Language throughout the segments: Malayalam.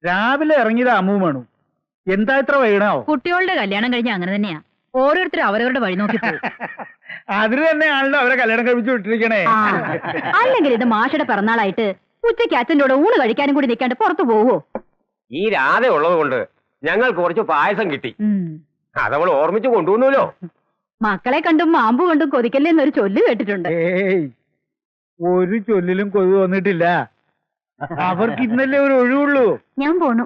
രാവിലെ ഇറങ്ങിയത് അമ്മു വേണു. എന്താ ഇത്ര വൈകണാവോ? കുട്ടികളുടെ കല്യാണം കഴിഞ്ഞ അങ്ങനെ തന്നെയാ, ഓരോരുത്തരും അവരവരുടെ വഴി നോക്കി പോകും. അതിന് തന്നെയാണല്ലോ അവരെ കല്യാണം കഴിപ്പിച്ചു വിട്ടിരിക്കണേ. അല്ലെങ്കിൽ ഇത് മാഷയുടെ പിറന്നാളായിട്ട് ഉച്ചയ്ക്ക് അച്ഛൻ്റെ കൂടെ ഊണ് കഴിക്കാനും കൂടി നിൽക്കാണ്ട് പുറത്തു പോവോ? ഈ രാധ ഉള്ളത് കൊണ്ട് ഞങ്ങൾക്ക് കുറച്ച് പായസം കിട്ടി, അതവൾ ഓർമ്മിച്ച് കൊണ്ടുവന്നല്ലോ. മക്കളെ കണ്ടും മാമ്പു കണ്ടും കൊതിക്കല്ലേ എന്നൊരു ചൊല്ല് കേട്ടിട്ടുണ്ട്. ഏയ്, ഒരു ചൊല്ലിലും കൊതു വന്നിട്ടില്ല. അവർക്ക് ഇന്നല്ലേ ഒരു ഒഴിവുള്ളൂ. ഞാൻ പോണു,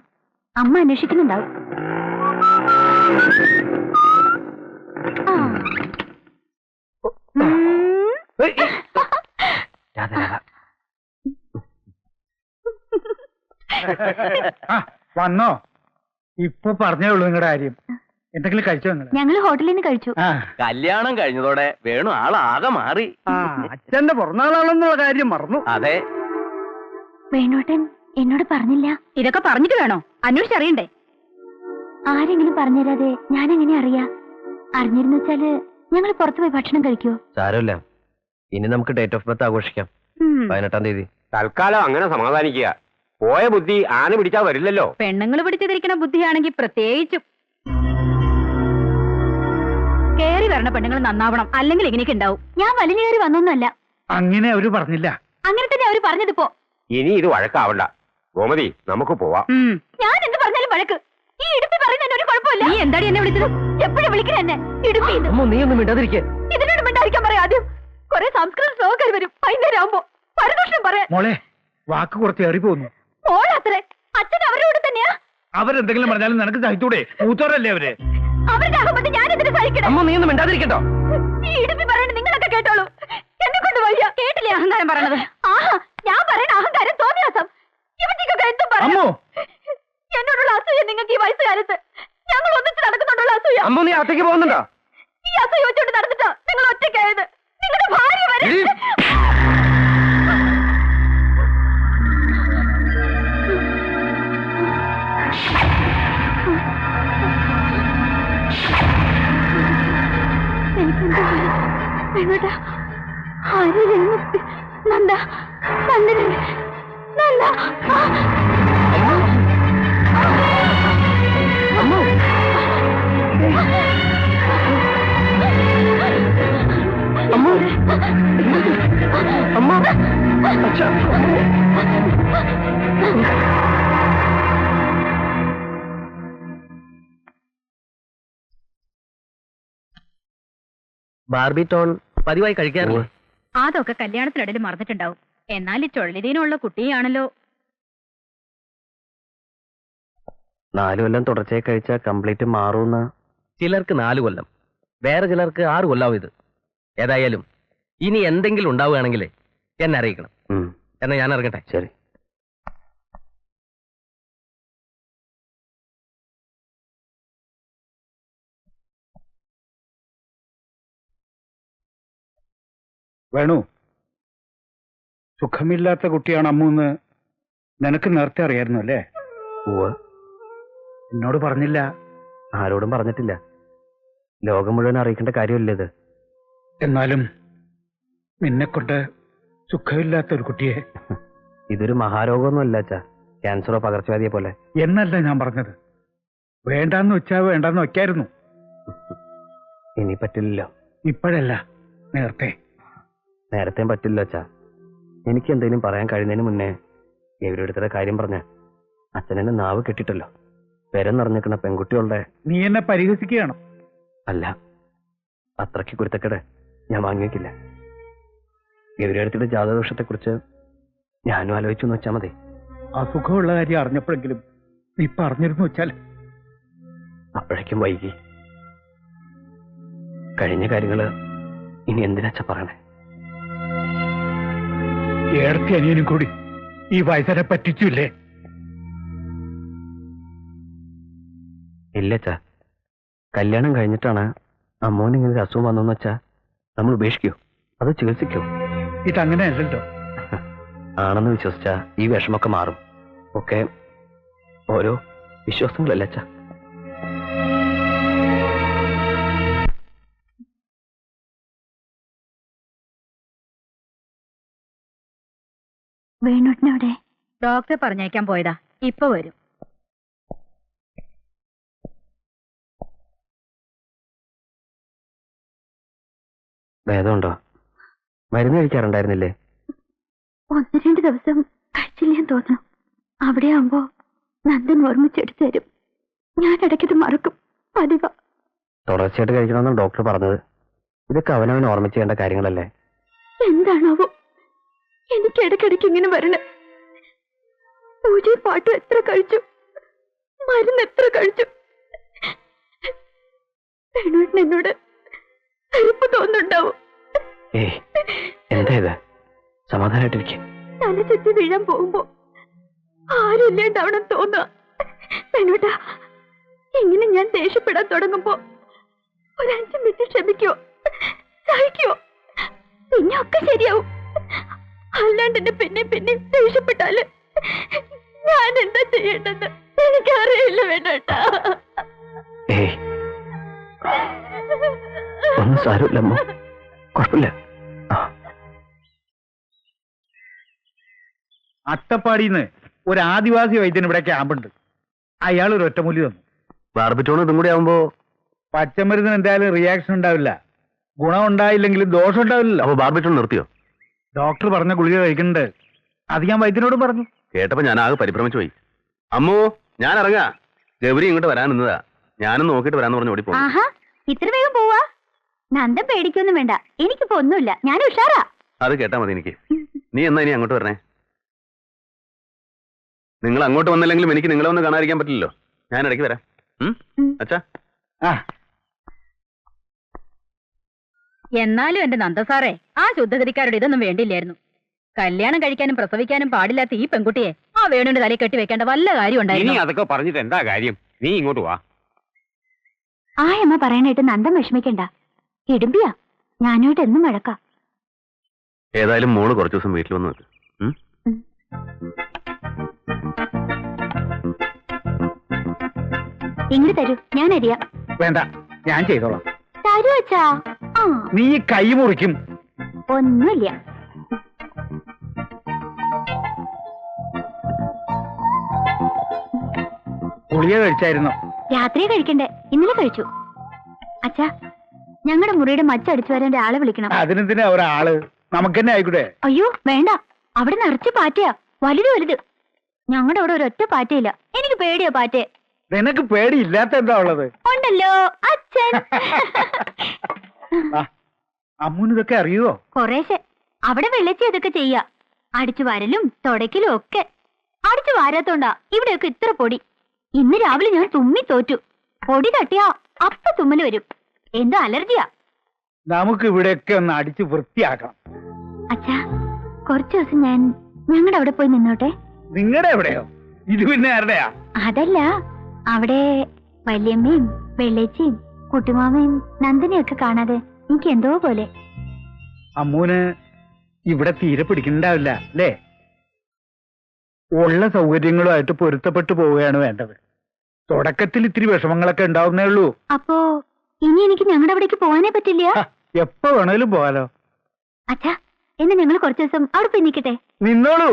അമ്മ അന്വേഷിക്കുന്നുണ്ടാവും. വന്നോ? ഇപ്പൊ പറഞ്ഞേ ഉള്ളൂ നിങ്ങളുടെ കാര്യം. എന്തെങ്കിലും കഴിച്ചോ നിങ്ങള്? ഞങ്ങള് ഹോട്ടലിൽ നിന്ന് കഴിച്ചു. കല്യാണം കഴിഞ്ഞതോടെ വേണു ആളാകെ മാറി. അച്ഛന്റെ പിറന്നാളാണെന്നുള്ള കാര്യം മറന്നു. അതെ, വേണോട്ടൻ എന്നോട് പറഞ്ഞില്ല. ഇതൊക്കെ പറഞ്ഞിട്ട് വേണോ അന്വേഷിച്ചറിയണ്ടേ? ആരെങ്കിലും പറഞ്ഞുതരാതെ ഞാൻ എങ്ങനെ അറിയാ? അറിഞ്ഞിരുന്നു വെച്ചാല് ഞങ്ങൾ പുറത്തു പോയി ഭക്ഷണം കഴിക്കോ? സാരമില്ല, ഇനി നമുക്ക് ഡേറ്റ് ഓഫ് ബർത്ത് ആഘോഷിക്കാം. 18-ാം തീയതി. തൽക്കാലം അങ്ങനെ സമാധാനിക്കുക. പോയ ബുദ്ധി ആന പിടിച്ചാ വരില്ലല്ലോ. പെണ്ണുങ്ങൾ പിടിച്ചിരിക്കുന്ന ബുദ്ധിയാണെങ്കിൽ പ്രത്യേകിച്ചും. കേറി വരണ പെണ്ണുങ്ങൾ നന്നാവണം, അല്ലെങ്കിൽ ഇങ്ങനെയൊക്കെ ഉണ്ടാവും. ഞാൻ വലിഞ്ഞേറി വന്നൊന്നുമല്ല. അങ്ങനെ അവര് പറഞ്ഞില്ല. അങ്ങനെ തന്നെ അവര് പറഞ്ഞതിപ്പോ. ഇനി ഇത് വഴക്കാവണ്ട ഗോമതി, നമുക്ക് പോവാം. ഞാൻ എന്ത് പറഞ്ഞാലും വഴക്ക്. ഈ ഇടുപ്പി പറയുന്നതിന് ഒരു കുഴപ്പമില്ല. നീ എന്താടി എന്നെ വിളിച്ചത്? എപ്പോഴും വിളിക്കുന്ന എന്നെ ഇടുപ്പി. നീ ഒന്നും മിണ്ടാതിരിക്കേ. ഇതിനോട് മിണ്ടായിരിക്കാൻ പറയാം. ആദ്യം കുറെ സംസ്കൃത ശ്ലോകർ വരും വൈകുന്നേരം ആവുമ്പോ. പരദൂഷണം പറയാൻ. മോളെ, വാക്ക് കുറച്ച് ഏറി പോകുന്നു. മോളത്രേ അച്ഛൻ അവരോട് തന്നെയാ. അവരെന്തെങ്കിലും പറഞ്ഞാലും നിനക്ക് സഹിച്ചൂടെ? മൂത്തോരല്ലേ അവര്. അവരുടെ ആകുമ്പോ ഞാൻ എന്തിനു സഹിക്കണം? നീ ഒന്നും മിണ്ടാതിരിക്കട്ടോ. ഈ ഇടുപ്പി പറയണ നിങ്ങളൊക്കെ കേട്ടോളൂ. എന്നെ കൊണ്ട് വയ്യ. കേട്ടില്ലേ അഹങ്കാരം പറയണത്? ആഹാ, ഞാൻ പറയണ അഹങ്കാരം തോന്നിയാസം. ഇവറ്റിക്കൊക്കെ എന്തും പറയാം. എന്നോടുള്ള അസൂയ നിങ്ങൾക്ക് ഈ വയസ്സുകാലത്ത്. ഞങ്ങൾ ഒന്നിച്ച് നടക്കുന്നുണ്ടുള്ള അസൂയ. നീ അകത്തേക്ക് പോകുന്നുണ്ടോ? ഈ അസൂയ വെച്ചോണ്ട് നടന്നിട്ടാ നിങ്ങൾ ഒറ്റയ്ക്കായത്. നിങ്ങളുടെ ഭാര്യ വരെ. നന്ദ നന്ദ നന്ദ ബാർബിറ്റോൺ പതിവായി കഴിക്കാറില്ല. അതൊക്കെ കല്യാണത്തിനിടയിൽ മറന്നിട്ടുണ്ടാവും. എന്നാൽ ഈ ചൊള്ളിതീനുള്ള കുട്ടിയാണല്ലോ. 4 കൊല്ലം തുടർച്ചയായി കഴിച്ചാൽ കംപ്ലീറ്റ് മാറുമെന്ന്. ചിലർക്ക് 4 കൊല്ലം, വേറെ ചിലർക്ക് 6 കൊല്ലാവും ഇത്. ഏതായാലും ഇനി എന്തെങ്കിലും ഉണ്ടാവുകയാണെങ്കിൽ എന്നെ അറിയിക്കണം. എന്നാ ഞാൻ ഇറങ്ങട്ടെ. ശരി. വേണു, സുഖമില്ലാത്ത കുട്ടിയാണ് അമ്മൂന്ന് നിനക്ക് നേരത്തെ അറിയായിരുന്നു അല്ലേ? എന്നോട് പറഞ്ഞില്ല. ആരോടും പറഞ്ഞിട്ടില്ല. ലോകം മുഴുവൻ അറിയിക്കേണ്ട കാര്യമല്ലേ ഇത്. എന്നാലും നിന്നെക്കൊണ്ട് സുഖമില്ലാത്ത ഒരു കുട്ടിയെ. ഇതൊരു മഹാരോഗമൊന്നുമല്ല അച്ഛാ, ക്യാൻസറോ പകർച്ചവ്യാധിയെ പോലെ. എന്നല്ല ഞാൻ പറഞ്ഞത്. വേണ്ടാന്ന് വെച്ചാ വേണ്ടാന്ന് വെക്കായിരുന്നു. ഇനി പറ്റില്ലല്ലോ. ഇപ്പോഴല്ല, നേരത്തെ. നേരത്തെയും പറ്റില്ല അച്ഛാ. എനിക്ക് എന്തെങ്കിലും പറയാൻ കഴിയുന്നതിന് മുന്നേ ഇവരെടുത്ത കാര്യം പറഞ്ഞ അച്ഛനെന്നെ നാവ് കെട്ടിട്ടല്ലോ. പെരം നിറഞ്ഞിരിക്കുന്ന പെൺകുട്ടികളുടെ. നീ എന്നെ പരിഹസിക്കുകയാണോ? അല്ല, അത്രയ്ക്ക് കുരുത്തക്കേട് ഞാൻ വാങ്ങിവെക്കില്ല. ഇവരെടുത്തിട്ട് ജാതദോഷത്തെക്കുറിച്ച് ഞാനും ആലോചിച്ചു എന്ന് വെച്ചാൽ മതി. അസുഖമുള്ള കാര്യം അറിഞ്ഞപ്പോഴെങ്കിലും നീ പറഞ്ഞിരുന്നു വെച്ചാൽ. അപ്പോഴേക്കും വൈകി. കഴിഞ്ഞ കാര്യങ്ങള് ഇനി എന്തിനാച്ചാ പറയണേ? ഏടത്തി അനിയനും കൂടി ഈ വയസ്സനെ പറ്റിച്ചില്ലേ? ഇല്ലച്ചാ, കല്യാണം കഴിഞ്ഞിട്ടാണ് അമ്മോന് ഇങ്ങനെ ഒരു അസുഖം വന്നെന്ന് വെച്ചാ നമ്മൾ ഉപേക്ഷിക്കോ അതോ ചികിത്സിക്കോ? ഇതങ്ങനെയല്ലല്ലോ. ആണെന്ന് വിശ്വസിച്ചാ ഈ വിഷമൊക്കെ മാറും. ഒക്കെ ഓരോ വിശ്വാസങ്ങളല്ലേ അച്ഛാ. വേണുട്ടിനവിടെ ഡോക്ടറെ പറഞ്ഞയക്കാൻ പോയതാ. ഇപ്പൊ വരും. ഭേദമുണ്ടോ? മരുന്ന് കഴിക്കാറുണ്ടായിരുന്നില്ലേ? 1-2 ദിവസം കഴിച്ചില്ലേ തോന്നുന്നു. അവിടെ ആവുമ്പോ നന്ദൻ ഓർമ്മിച്ചെടുത്തു തരും. ഞാൻ ഇടയ്ക്കത് മറക്കും. പതിവാ. തുടർച്ചയായിട്ട് കഴിക്കണമെന്നാണ് ഡോക്ടർ പറഞ്ഞത്. ഇതൊക്കെ അവനവൻ ഓർമ്മിച്ച് ചെയ്യേണ്ട കാര്യങ്ങളല്ലേ? എന്താണാവോ എനിക്ക് ഇടയ്ക്കിടയ്ക്ക് ഇങ്ങനെ വരണേ. പൂജയും പാട്ടും എത്ര കഴിച്ചു, മരുന്ന് എത്ര കഴിച്ചു. എന്നോട് അരിപ്പ് തോന്നുന്നുണ്ടാവും. എന്താ ഇത്? സമാധാനായിട്ടിരിക്കെ. തല ചുറ്റി വീഴാൻ പോകുമ്പോ ആരും ഇല്ലാണ്ടാവണം തോന്നുക. എന്നോട്ടാ ഇങ്ങനെ ഞാൻ ദേഷ്യപ്പെടാൻ തുടങ്ങുമ്പോ 5 മിനിറ്റ് ക്ഷമിക്കോ, സഹിക്കോ, പിന്നെ ഒക്കെ ശരിയാവും. അല്ലാണ്ട് എന്നെ പിന്നെ ദേഷ്യപ്പെട്ടാല് ഞാൻ എന്താ ചെയ്യേണ്ടത് എനിക്കറിയില്ല. വേണോട്ടാ ഒന്നും സാരമില്ലമ്മോ, കുഴപ്പമില്ല. അട്ടപ്പാടിന്ന് ഒരു ആദിവാസി വൈദ്യൻ ഇവിടെ ക്യാമ്പുണ്ട്. അയാൾ ഒരു ഒറ്റമൂലി തന്നു. ബാർബിറ്റോൺ ഇതും കൂടി ആവുമ്പോ പച്ചമരുന്നിന് എന്തായാലും റിയാക്ഷൻ ഉണ്ടാവില്ല. ഗുണം ഉണ്ടായില്ലെങ്കിലും ദോഷം ഉണ്ടാവില്ലല്ലോ. അപ്പൊ ബാർബിറ്റോൺ നിർത്തിയോ? ഡോക്ടർ പറഞ്ഞ ഗുളിക കഴിക്കുന്നുണ്ട്. അത് ഞാൻ വൈദ്യനോടും പറഞ്ഞു. കേട്ടപ്പോ ഞാൻ ആകെ പരിഭ്രമിച്ചു പോയി. അമ്മോ, ഞാൻ ഇറങ്ങാ. ഗൗരി ഇങ്ങോട്ട് വരാൻ നിന്നതാ. ഞാനും നോക്കിട്ട് വരാന്ന് പറഞ്ഞു ഓടി പോകും. ആഹാ, ഇത്ര വേഗം പോവാ? നന്ദൻ പേടിക്കൊന്നും വേണ്ട, എനിക്കിപ്പോ ഒന്നുമില്ല, ഞാൻ ഉഷാറാ. അത് കേട്ടാ മതി എനിക്ക്. നീ എന്നാ ഇനി അങ്ങോട്ട് വരണേ? നിങ്ങൾ അങ്ങോട്ട് വന്നില്ലെങ്കിലും എനിക്ക് നിങ്ങളെ ഒന്ന് കാണാതിരിക്കാൻ പറ്റില്ലല്ലോ. ഞാൻ ഇടയ്ക്ക് വരാം. അച്ഛാ. എന്നാലും എന്റെ നന്ദസാറേ, ആ ശുദ്ധഗതിക്കാരുടെ ഇതൊന്നും വേണ്ടില്ലായിരുന്നു. കല്യാണം കഴിക്കാനും പ്രസവിക്കാനും പാടില്ലാത്ത ഈ പെൺകുട്ടിയെ ആ വേണുവിന്റെ തലയിൽ കെട്ടി വെക്കേണ്ട വല്ല കാര്യം ഇനി ഉണ്ടായിരുന്നു. അതൊക്കെ പറഞ്ഞിട്ട് എന്താ കാര്യം? നീ ഇങ്ങോട്ട് വാ. ആ അമ്മ പറയണായിട്ട് നന്ദൻ വിഷമിക്കണ്ട. ഇടുമ്പിയാ, ഞാനോട്ട് എന്നും വഴക്കാം. ഏതായാലും മോള് കുറച്ചു ദിവസം വീട്ടിൽ വന്ന് നിൽക്ക്. ഇങ്ങോട്ട് തരൂ, ഞാൻ അറിയാം. വേണ്ട, ഞാൻ ചെയ്തോളാം. തരൂ അച്ഛാ. ആ നീ കൈ മുറിക്കും. ഒന്നുമില്ല. ഗുളിക കഴിച്ചായിരുന്നോ? രാത്രിയെ കഴിക്കണ്ടേ, ഇന്നലെ കഴിച്ചു. അച്ഛാ, ഞങ്ങളുടെ മുറിയുടെ മച്ചടിച്ചു വരാൻ ഒരാളെ വിളിക്കണം. അതിനെന്തിനാ ഒരാള്? നമുക്ക് തന്നെ ആയിക്കൂടെ? അയ്യോ വേണ്ട, അവിടെ നിറച്ച് പാറ്റയാ, വലുത്. ഞങ്ങളുടെ അവിടെ ഒരൊറ്റ പാറ്റയില്ല. എനിക്ക് പേടിയോ പാറ്റയെ. നിനക്ക് പേടിയില്ലാത്ത എന്താ ഉള്ളത്? ഉണ്ടല്ലോ അച്ഛൻ. അമ്മൂന് ഇതൊക്കെ അറിയുവോ? കൊറേശ്ശെ. അവിടെ വെള്ളച്ചി അതൊക്കെ ചെയ്യാ. അടിച്ചു വാരലും തുടയ്ക്കലും ഒക്കെ. അടിച്ചു വാരാത്തോണ്ടാ ഇവിടെയൊക്കെ ഇത്ര പൊടി. ഇന്ന് രാവിലെ ഞാൻ തുമ്മി തോറ്റു. പൊടി തട്ടിയാ അപ്പ തുമ്മല് വരും. എന്തോ അലർജിയാ. നമുക്ക് ഇവിടെയൊക്കെ ഒന്ന് അടിച്ച് വൃത്തിയാക്കണം. അച്ഛാ, കുറച്ചു ദിവസം ഞാൻ ഞങ്ങളുടെ അവിടെ പോയി നിന്നോട്ടെ. നിങ്ങളുടെ എവിടെയോ? ഇത് പിന്നെ ആരുടെയാ? അതല്ല, അവിടെ വല്യമ്മയും വെള്ളേച്ചിയും കുട്ടിമാമയും നന്ദനെയൊക്കെ കാണാതെ എനിക്ക് എന്തോ പോലെ. അമ്മൂന് ഇവിടെ തീരെ പിടിക്കണ്ടാവില്ല അല്ലേ? ഉള്ള സൗകര്യങ്ങളുമായിട്ട് പൊരുത്തപ്പെട്ടു പോവുകയാണ് വേണ്ടത്. തുടക്കത്തിൽ ഇത്തിരി വിഷമങ്ങളൊക്കെ ഉണ്ടാവുന്നേ ഉള്ളൂ. അപ്പോ ഇനി എനിക്ക് ഞങ്ങളുടെ അവിടേക്ക് പോകാനേ പറ്റില്ല? എപ്പോ വേണേലും പോകാലോ. അച്ഛാ, എന്നെ ഞങ്ങൾ കുറച്ചു ദിവസം അവിടെ പോയി നിൽക്കട്ടെ? നിന്നോളൂ,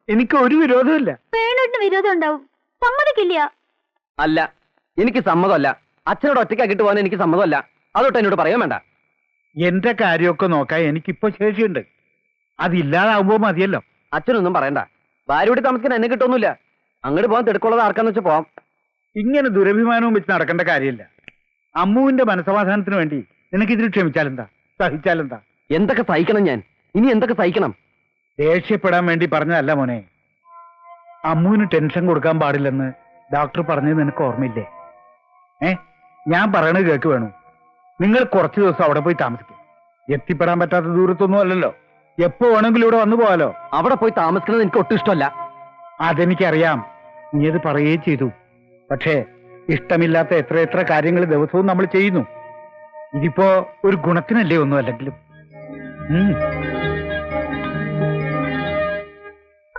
എനിക്ക് ഒരു വിരോധമില്ല. വേണോട്ടിന് വിരോധം ഉണ്ടാവും. സമ്മതിക്കില്ല. അല്ല, എനിക്ക് സമ്മതമല്ല. അച്ഛനോട് ഒറ്റയ്ക്കാക്കിട്ട് പോകാൻ എനിക്ക് സമ്മതമല്ല. അതൊട്ട് എന്നോട് പറയാൻ വേണ്ട. എന്റെ കാര്യമൊക്കെ നോക്കാൻ എനിക്കിപ്പോ ശേഷിയുണ്ട്. അതില്ലാതാവുമ്പോ മതിയല്ലോ. അച്ഛനൊന്നും പറയണ്ട. ഭാര്യയോട് താമസിക്കാൻ എന്നെ കിട്ടൊന്നുമില്ല. അങ്ങോട്ട് പോകാൻ തിടുക്കുള്ളത് ആർക്കാന്ന് വെച്ചാൽ പോവാം. ഇങ്ങനെ ദുരഭിമാനവും വെച്ച് നടക്കേണ്ട കാര്യമില്ല. അമ്മുവിന്റെ മനസമാധാനത്തിന് വേണ്ടി നിനക്കിതിന് ക്ഷമിച്ചാലെന്താ, സഹിച്ചാലെന്താ? എന്തൊക്കെ സഹിക്കണം ഞാൻ? ഇനി എന്തൊക്കെ സഹിക്കണം? ദേഷ്യപ്പെടാൻ വേണ്ടി പറഞ്ഞതല്ല മോനെ. അമ്മുവിന് ടെൻഷൻ കൊടുക്കാൻ പാടില്ലെന്ന് ഡോക്ടർ പറഞ്ഞത് നിനക്ക് ഓർമ്മയില്ലേ? ഞാൻ പറയണത് കേക്ക് വേണു. നിങ്ങൾ കുറച്ചു ദിവസം അവിടെ പോയി താമസിക്കും. എത്തിപ്പെടാൻ പറ്റാത്ത ദൂരത്തൊന്നും അല്ലല്ലോ. എപ്പോ വേണമെങ്കിലും ഇവിടെ വന്നു പോകാലോ. അവിടെ പോയി താമസിക്കുന്നത് എനിക്ക് ഒട്ടും ഇഷ്ടമല്ല. അതെനിക്കറിയാം, നീ അത് പറയുകയും ചെയ്തു. പക്ഷേ ഇഷ്ടമില്ലാത്ത എത്ര കാര്യങ്ങൾ ദിവസവും നമ്മൾ ചെയ്യുന്നു. ഇതിപ്പോ ഒരു ഗുണത്തിനല്ലേ ഒന്നും അല്ലെങ്കിലും.